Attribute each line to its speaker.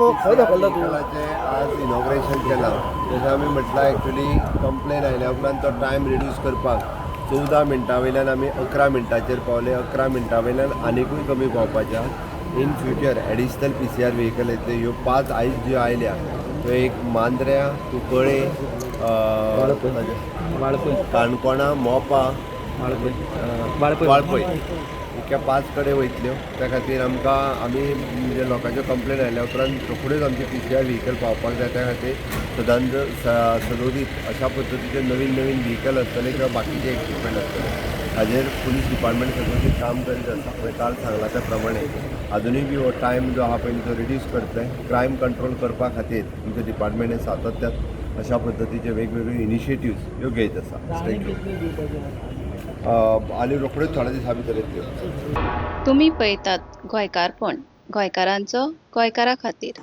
Speaker 1: खंय दाखयला तूं
Speaker 2: व्हेकलाचे आज इनॉग्रेशन केलां जशें आमी म्हटलां एक्चुली कंप्लेन आयल्या उपरांत तो टायम रिड्यूस करपाक 14 मिनटां वयल्यान आमी 11 मिनटाचेर पावले 11 मिनटां वयल्यान आनिकूय कमी पावपाच्या in future additional PCR vehicle येतले ह्यो 5 आयज ज्यो आयल्या त्यो एक मांद्र्या कुंकळे काणकोणा मोपा वाळपय इतक्या 5 कडेन वयतल्यो त्या खातीर आमी म्हणजे लोकांच्यो कंप्लेन आयल्या उपरांत रोखड्योच आमची PCR व्हेकल पावपाक जाय त्या खातीर सदोदीत अशा पद्दतीचे नवीन नवीन व्हेकल आसतले किंवा बाकीचे इक्विपमेंट आसतले हाजेर पुलीस डिपार्टमेंट सदोदीत काम करीत आसा हांवें काल सांगला त्या प्रमाणे अजुनूय बी हो टायम जो आहा पळय तो रिड्यूस करतले क्रायम कंट्रोल करपा खातीर तुमचे डिपार्टमेंट हे सातत्यान अशा पद्दतीचे वेगवेगळे इनिशिएटिव्स ह्यो घेत आसा आनी रोखड्योच थोडे दीस भितर येतल्यो.
Speaker 3: तुम्ही पळयतात गोंयकारपण गोंयकारांचो गोंयकारा खातीर.